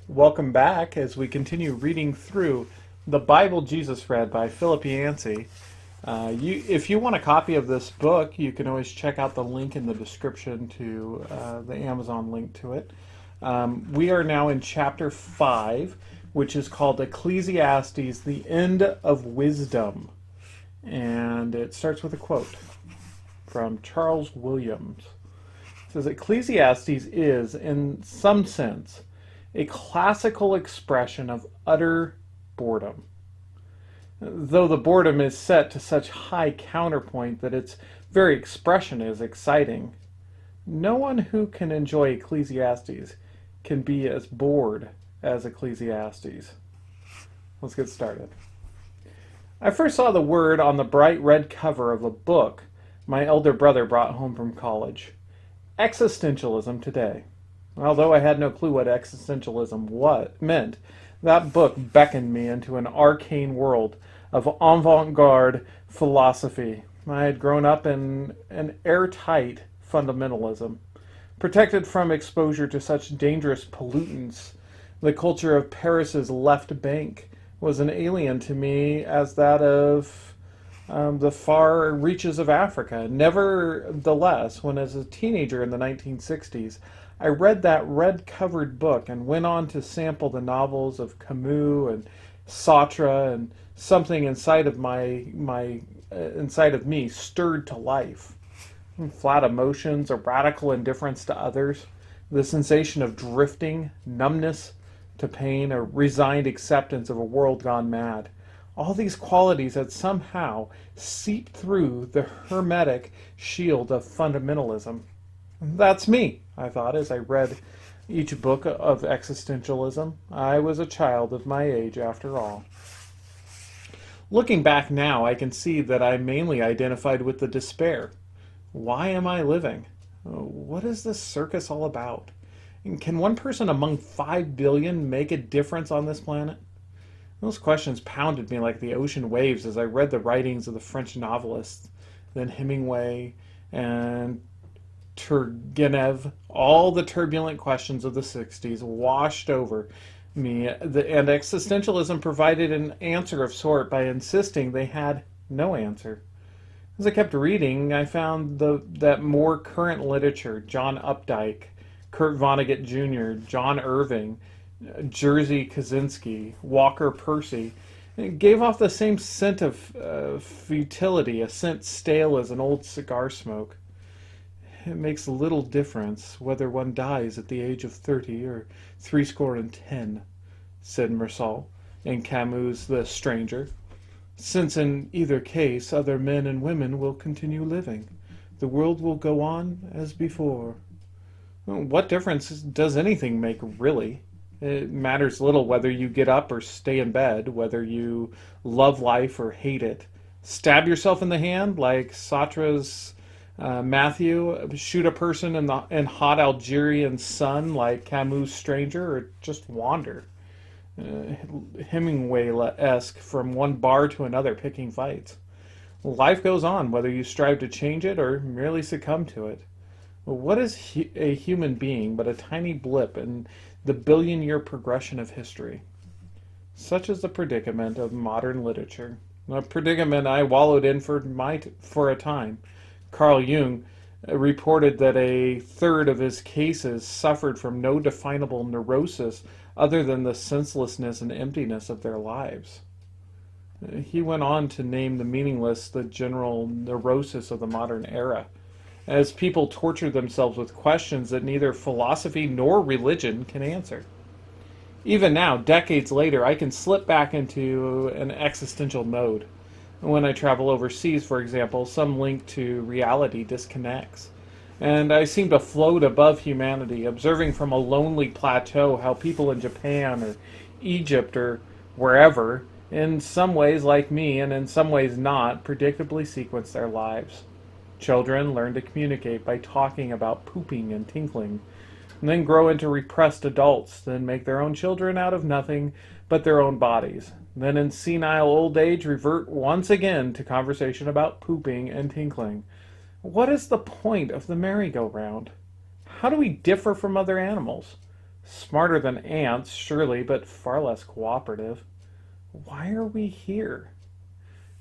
Welcome back as we continue reading through The Bible Jesus Read by Philip Yancey. If you want a copy of this book, you can always check out the link in the description to the Amazon link to it. We are now in chapter 5, which is called Ecclesiastes, the End of Wisdom. And it starts with a quote from Charles Williams. It says, Ecclesiastes is, in some sense, a classical expression of utter boredom. Though the boredom is set to such high counterpoint that its very expression is exciting, no one who can enjoy Ecclesiastes can be as bored as Ecclesiastes. Let's get started. I first saw the word on the bright red cover of a book my elder brother brought home from college. Existentialism Today. Although I had no clue what existentialism meant, that book beckoned me into an arcane world of avant-garde philosophy. I had grown up in an airtight fundamentalism, protected from exposure to such dangerous pollutants. The culture of Paris's left bank was an alien to me as that of the far reaches of Africa. Nevertheless, when as a teenager in the 1960s, I read that red-covered book and went on to sample the novels of Camus and Sartre, and something inside of inside of me stirred to life. Flat emotions, a radical indifference to others, the sensation of drifting, numbness to pain, a resigned acceptance of a world gone mad. All these qualities had somehow seeped through the hermetic shield of fundamentalism. That's me, I thought, as I read each book of existentialism. I was a child of my age, after all. Looking back now, I can see that I mainly identified with the despair. Why am I living? What is this circus all about? And can one person among 5 billion make a difference on this planet? Those questions pounded me like the ocean waves as I read the writings of the French novelists, then Hemingway and Turgenev. All the turbulent questions of the 60s washed over me, and existentialism provided an answer of sort by insisting they had no answer. As I kept reading, I found that more current literature, John Updike, Kurt Vonnegut Jr., John Irving, Jerzy Kaczynski, Walker Percy, gave off the same scent of futility, a scent stale as an old cigar smoke. It makes little difference whether one dies at the age of 30 or 70, said Mersal in Camus' The Stranger, since in either case other men and women will continue living. The world will go on as before. What difference does anything make, really? It matters little whether you get up or stay in bed, whether you love life or hate it. Stab yourself in the hand like Sartre's Matthew, shoot a person in hot Algerian sun like Camus' Stranger, or just wander. Hemingway-esque from one bar to another picking fights. Life goes on whether you strive to change it or merely succumb to it. What is a human being but a tiny blip in the billion-year progression of history? Such is the predicament of modern literature, a predicament I wallowed in for a time. Carl Jung reported that a third of his cases suffered from no definable neurosis other than the senselessness and emptiness of their lives. He went on to name the general neurosis of the modern era, as people torture themselves with questions that neither philosophy nor religion can answer. Even now, decades later, I can slip back into an existential mode. When I travel overseas, for example, some link to reality disconnects, and I seem to float above humanity, observing from a lonely plateau how people in Japan or Egypt or wherever, in some ways like me and in some ways not, predictably sequence their lives. Children learn to communicate by talking about pooping and tinkling, and then grow into repressed adults, then make their own children out of nothing but their own bodies, then in senile old age revert once again to conversation about pooping and tinkling. What is the point of the merry-go-round? How do we differ from other animals? Smarter than ants, surely, but far less cooperative. Why are we here?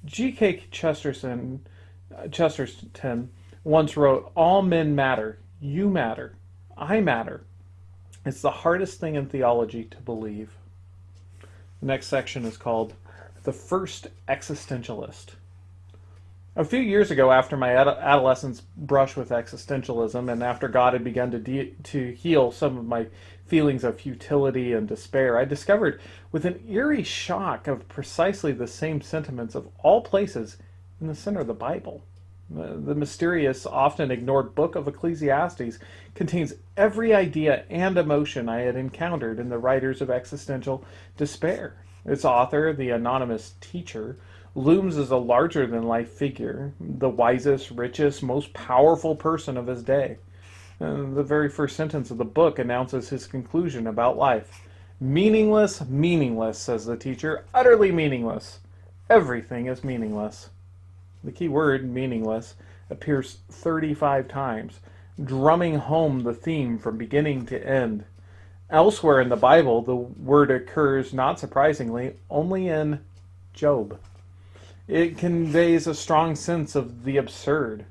G.K. Chesterton once wrote, "All men matter. You matter. I matter." It's the hardest thing in theology to believe. The next section is called The First Existentialist. A few years ago, after my adolescence brush with existentialism, and after God had begun to heal some of my feelings of futility and despair, I discovered with an eerie shock of precisely the same sentiments of all places in the center of the Bible. The mysterious, often ignored book of Ecclesiastes contains every idea and emotion I had encountered in the writers of existential despair. Its author, the anonymous teacher, looms as a larger-than-life figure, the wisest, richest, most powerful person of his day. The very first sentence of the book announces his conclusion about life. "Meaningless, meaningless," says the teacher, "utterly meaningless. Everything is meaningless." The key word, meaningless, appears 35 times, drumming home the theme from beginning to end. Elsewhere in the Bible, the word occurs, not surprisingly, only in Job. It conveys a strong sense of the absurd.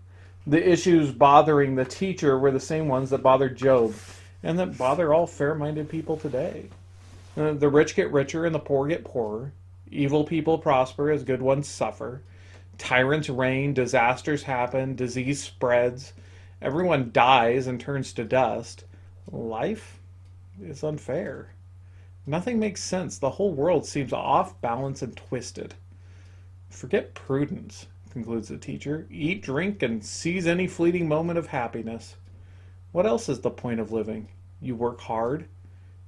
The issues bothering the teacher were the same ones that bothered Job, and that bother all fair-minded people today. The rich get richer and the poor get poorer. Evil people prosper as good ones suffer. Tyrants reign, disasters happen, disease spreads. Everyone dies and turns to dust. Life is unfair. Nothing makes sense. The whole world seems off balance and twisted. "Forget prudence," concludes the teacher. "Eat, drink, and seize any fleeting moment of happiness. What else is the point of living? You work hard,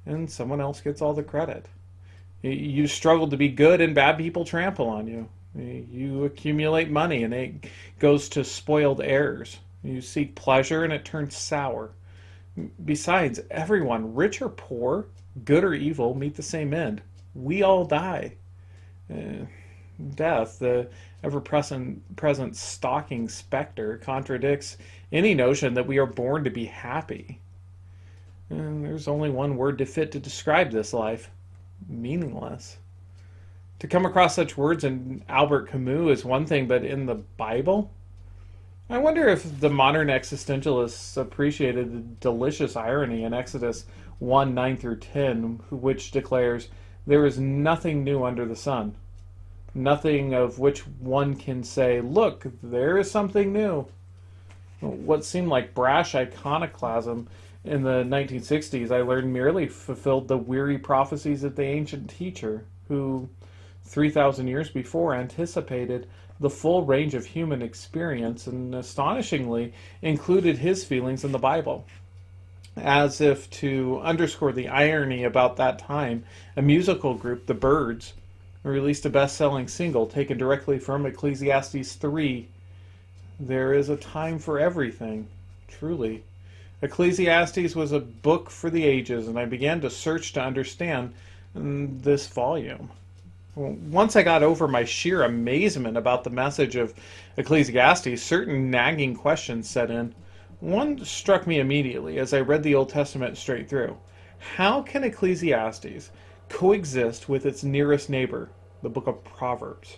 and someone else gets all the credit. You struggle to be good, and bad people trample on you. You accumulate money, and it goes to spoiled heirs. You seek pleasure, and it turns sour. Besides, everyone, rich or poor, good or evil, meet the same end. We all die. Death, the ever-present stalking specter, contradicts any notion that we are born to be happy. And there's only one word to fit to describe this life: meaningless." To come across such words in Albert Camus is one thing, but in the Bible? I wonder if the modern existentialists appreciated the delicious irony in Exodus 1, 9 through 10, which declares, "There is nothing new under the sun. Nothing of which one can say, 'Look, there is something new.'" What seemed like brash iconoclasm in the 1960s, I learned merely fulfilled the weary prophecies of the ancient teacher, who 3,000 years before anticipated the full range of human experience and astonishingly included his feelings in the Bible. As if to underscore the irony about that time, a musical group, the Byrds, released a best-selling single taken directly from Ecclesiastes 3. There is a time for everything, truly. Ecclesiastes was a book for the ages, and I began to search to understand this volume. Once I got over my sheer amazement about the message of Ecclesiastes, certain nagging questions set in. One struck me immediately as I read the Old Testament straight through. How can Ecclesiastes coexist with its nearest neighbor, the book of Proverbs?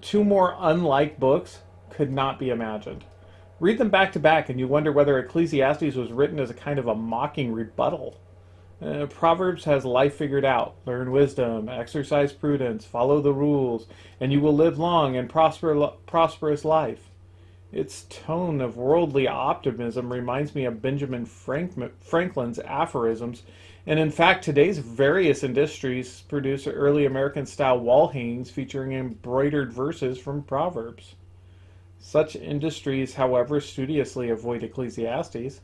Two more unlike books could not be imagined. Read them back to back and you wonder whether Ecclesiastes was written as a kind of a mocking rebuttal. Proverbs has life figured out. Learn wisdom, exercise prudence, follow the rules, and you will live long and prosperous life. Its tone of worldly optimism reminds me of Benjamin Franklin's aphorisms, and in fact today's various industries produce early American-style wall hangings featuring embroidered verses from Proverbs. Such industries, however, studiously avoid Ecclesiastes,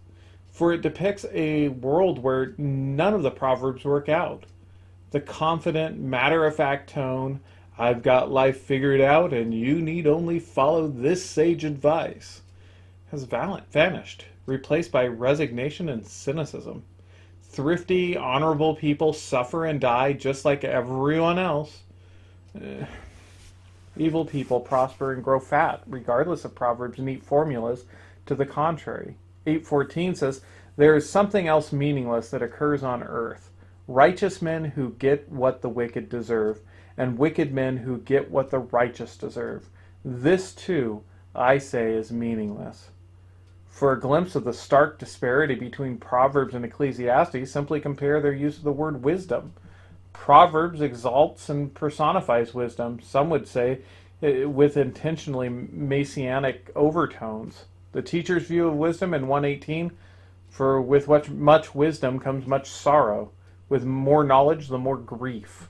for it depicts a world where none of the Proverbs work out. The confident, matter-of-fact tone, "I've got life figured out and you need only follow this sage advice," has vanished, replaced by resignation and cynicism. Thrifty, honorable people suffer and die just like everyone else. Evil people prosper and grow fat, regardless of Proverbs' neat formulas to the contrary. 8:14 says, There is something else meaningless that occurs on earth. Righteous men who get what the wicked deserve, and wicked men who get what the righteous deserve. This, too, I say, is meaningless. For a glimpse of the stark disparity between Proverbs and Ecclesiastes, simply compare their use of the word wisdom. Proverbs exalts and personifies wisdom, some would say, with intentionally messianic overtones. The teacher's view of wisdom in 118, for with much wisdom comes much sorrow. With more knowledge, the more grief.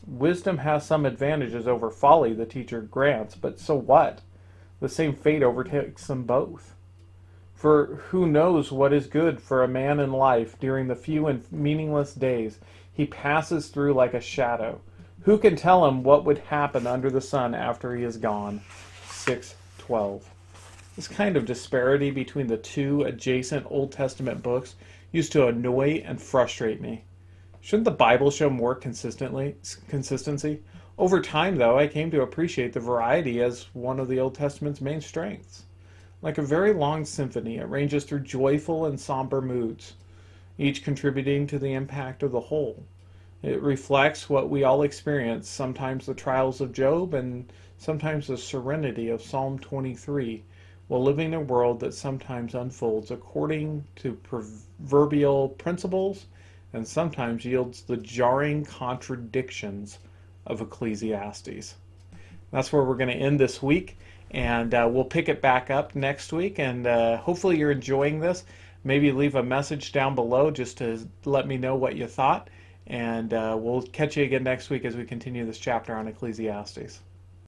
Wisdom has some advantages over folly, the teacher grants, but so what? The same fate overtakes them both. For who knows what is good for a man in life during the few and meaningless days he passes through like a shadow? Who can tell him what would happen under the sun after he is gone? 6:12. This kind of disparity between the two adjacent Old Testament books used to annoy and frustrate me. Shouldn't the Bible show more consistency? Over time, though, I came to appreciate the variety as one of the Old Testament's main strengths. Like a very long symphony, it ranges through joyful and somber moods, each contributing to the impact of the whole. It reflects what we all experience, sometimes the trials of Job and sometimes the serenity of Psalm 23, while living in a world that sometimes unfolds according to proverbial principles and sometimes yields the jarring contradictions of Ecclesiastes. That's where we're going to end this week, and we'll pick it back up next week, and hopefully you're enjoying this. Maybe leave a message down below just to let me know what you thought, and we'll catch you again next week as we continue this chapter on Ecclesiastes.